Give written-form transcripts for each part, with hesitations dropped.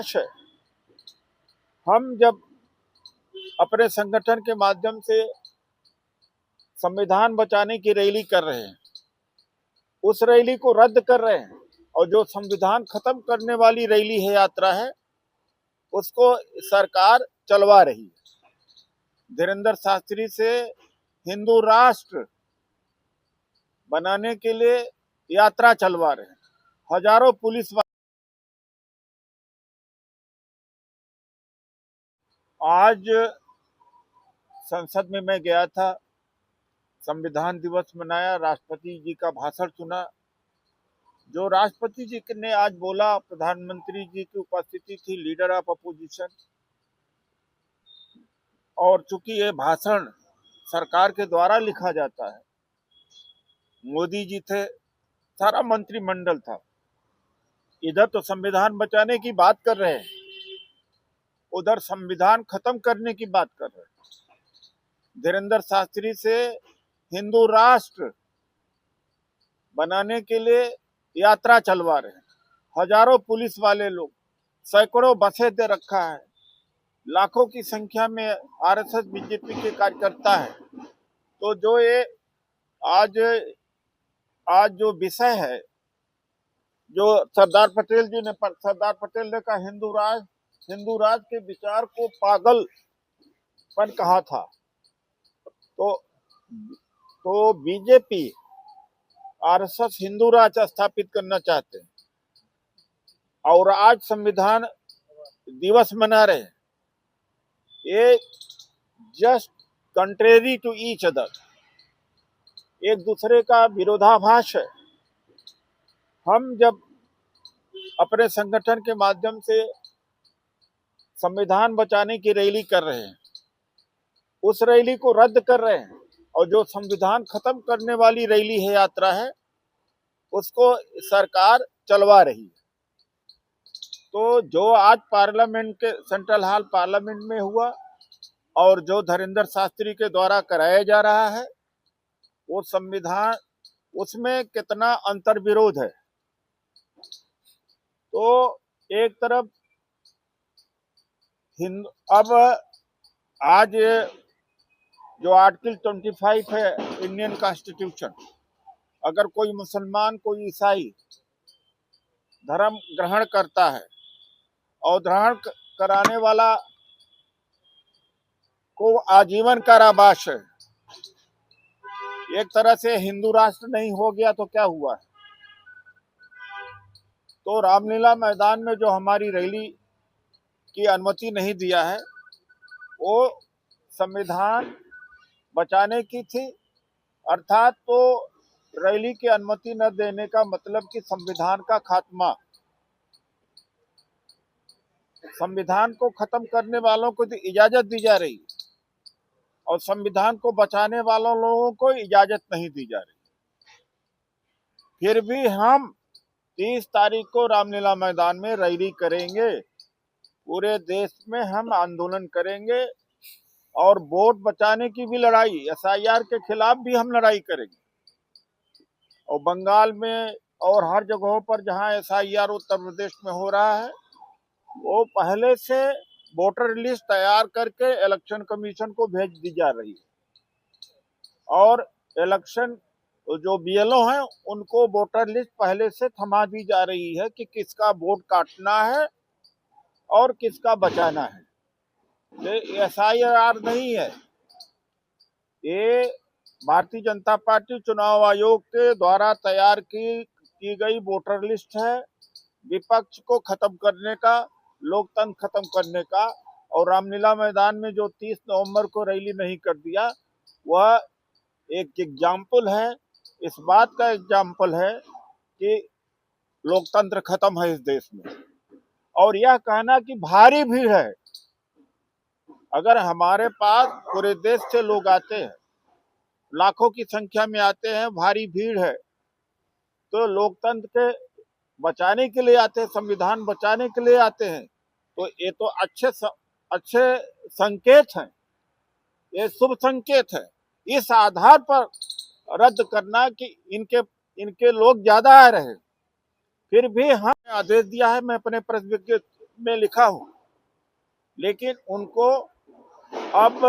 विरोधाभास है। हम जब अपने संगठन के माध्यम से संविधान बचाने की रैली कर रहे हैं, उस रैली को रद्द कर रहे हैं और जो संविधान खत्म करने वाली रैली है, यात्रा है, उसको सरकार चलवा रही है। धीरेंद्र शास्त्री से हिंदू राष्ट्र बनाने के लिए यात्रा चलवा रहे हैं। हजारों पुलिस वाले। आज संसद में मैं गया था, संविधान दिवस मनाया, राष्ट्रपति जी का भाषण सुना। जो राष्ट्रपति जी ने आज बोला, प्रधानमंत्री जी की उपस्थिति थी, लीडर ऑफ अपोजिशन, और चूंकि ये भाषण सरकार के द्वारा लिखा जाता है, मोदी जी थे, सारा मंत्रिमंडल था। इधर तो संविधान बचाने की बात कर रहे हैं, उधर संविधान खत्म करने की बात कर रहे हैं। धीरेंद्र शास्त्री से हिंदू राष्ट्र बनाने के लिए यात्रा चलवा रहे हैं। हजारों पुलिस वाले लोग, सैकड़ों बसें दे रखा है, लाखों की संख्या में आरएसएस बीजेपी के कार्यकर्ता है। तो जो ये आज जो विषय है, जो सरदार पटेल ने कहा, हिंदू राज के विचार को पागलपन कहा था। तो बीजेपी आरएसएस हिंदू राज स्थापित करना चाहते हैं और आज संविधान दिवस मना रहे हैं। ये just contrary to each other, एक दूसरे का विरोधाभास है। हम जब अपने संगठन के माध्यम से संविधान बचाने की रैली कर रहे हैं, उस रैली को रद्द कर रहे हैं और जो संविधान खत्म करने वाली रैली है, यात्रा है, उसको सरकार चलवा रही है। तो जो आज पार्लियामेंट के सेंट्रल हॉल पार्लियामेंट में हुआ और जो धीरेंद्र शास्त्री के द्वारा कराया जा रहा है, वो संविधान, उसमें कितना अंतर्विरोध है। तो एक तरफ अब आज जो आर्टिकल 25 है इंडियन कॉन्स्टिट्यूशन, अगर कोई मुसलमान, कोई ईसाई धर्म ग्रहण करता है और ग्रहण कराने वाला को आजीवन कारावास है, एक तरह से हिंदू राष्ट्र नहीं हो गया तो क्या हुआ है? तो रामलीला मैदान में जो हमारी रैली की अनुमति नहीं दिया है, वो संविधान बचाने की थी। अर्थात तो रैली की अनुमति न देने का मतलब कि संविधान का खात्मा, संविधान को खत्म करने वालों को इजाजत दी जा रही है और संविधान को बचाने वालों लोगों को इजाजत नहीं दी जा रही। फिर भी हम 30 तारीख को रामलीला मैदान में रैली करेंगे, पूरे देश में हम आंदोलन करेंगे और वोट बचाने की भी लड़ाई, एसआईआर के खिलाफ भी हम लड़ाई करेंगे। और बंगाल में और हर जगहों पर जहां एसआईआर उत्तर प्रदेश में हो रहा है, वो पहले से वोटर लिस्ट तैयार करके इलेक्शन कमीशन को भेज दी जा रही है और इलेक्शन जो बीएलओ हैं उनको वोटर लिस्ट पहले से थमा दी जा रही है कि किसका वोट काटना है और किसका बचाना है। ये एसआईआर नहीं है, ये भारतीय जनता पार्टी चुनाव आयोग के द्वारा तैयार की गई वोटर लिस्ट है, विपक्ष को खत्म करने का, लोकतंत्र खत्म करने का। और रामलीला मैदान में जो 30 नवंबर को रैली नहीं कर दिया, वह एक एग्जाम्पल है, इस बात का एग्जाम्पल है कि लोकतंत्र खत्म है इस देश में। और यह कहना कि भारी भीड़ है, अगर हमारे पास पूरे देश से लोग आते हैं, लाखों की संख्या में आते हैं, भारी भीड़ है, तो लोकतंत्र के बचाने के लिए आते हैं, संविधान बचाने के लिए आते हैं, तो ये तो अच्छे संकेत हैं, ये शुभ संकेत है। इस आधार पर रद्द करना कि इनके लोग ज्यादा आ रहे हैं। फिर भी हम आदेश दिया है, मैं अपने प्रेस में लिखा हो, लेकिन उनको अब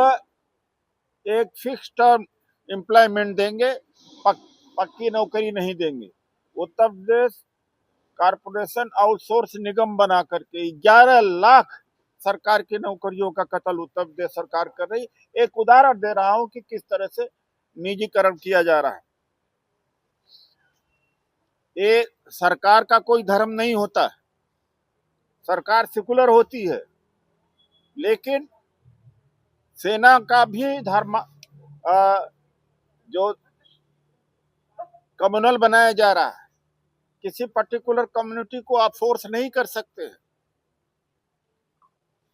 एक फिक्स टर्म एम्प्लॉयमेंट देंगे, पक्की नौकरी नहीं देंगे। उत्तर प्रदेश कारपोरेशन आउटसोर्स निगम बना करके 11 लाख सरकार की नौकरियों का कत्ल उत्तर प्रदेश सरकार कर रही। एक उदाहरण दे रहा हूं कि किस तरह से निजीकरण किया जा रहा है। ये सरकार का कोई धर्म नहीं होता, सरकार सेकुलर होती है, लेकिन सेना का भी धर्म जो कम्युनल बनाया जा रहा है, किसी पर्टिकुलर कम्युनिटी को आप फोर्स नहीं कर सकते।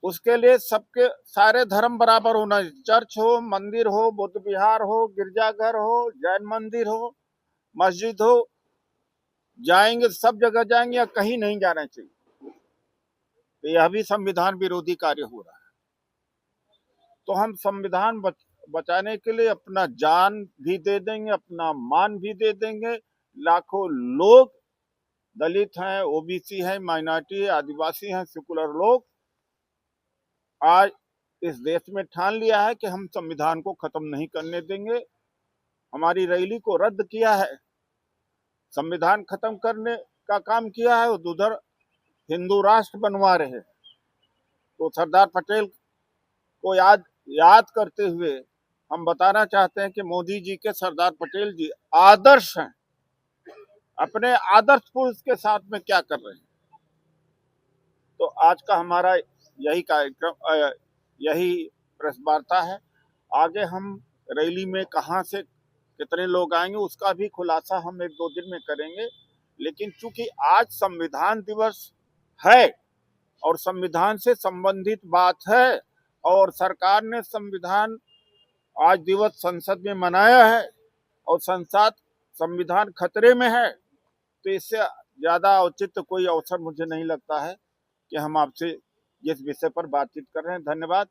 उसके लिए सबके सारे धर्म बराबर होना, चर्च हो, मंदिर हो, बुद्ध विहार हो, गिरजाघर हो, जैन मंदिर हो, मस्जिद हो, जाएंगे सब जगह जाएंगे या कहीं नहीं जाना चाहिए। तो यह भी संविधान विरोधी कार्य हो रहा है। तो हम संविधान बचाने के लिए अपना जान भी दे देंगे, अपना मान भी दे देंगे। लाखों लोग दलित हैं, ओबीसी हैं, माइनॉरिटी है, आदिवासी हैं, सेकुलर लोग आज इस देश में ठान लिया है कि हम संविधान को खत्म नहीं करने देंगे। हमारी रैली को रद्द किया है, संविधान खत्म करने का काम किया है, उधर हिंदू राष्ट्र बनवा रहे हैं। तो सरदार पटेल को याद करते हुए हम बताना चाहते हैं कि मोदी जी के सरदार पटेल जी आदर्श हैं, अपने आदर्श पुरुष के साथ में क्या कर रहे हैं। तो आज का हमारा यही कार्यक्रम, यही प्रेस वार्ता है। आगे हम रैली में कहां से कितने लोग आएंगे उसका भी खुलासा हम 1-2 दिन में करेंगे। लेकिन चूंकि आज संविधान दिवस है और संविधान से संबंधित बात है और सरकार ने संविधान आज दिवस संसद में मनाया है और संविधान खतरे में है, तो इससे ज्यादा औचित्य कोई अवसर मुझे नहीं लगता है कि हम आपसे जिस विषय पर बातचीत कर रहे हैं। धन्यवाद।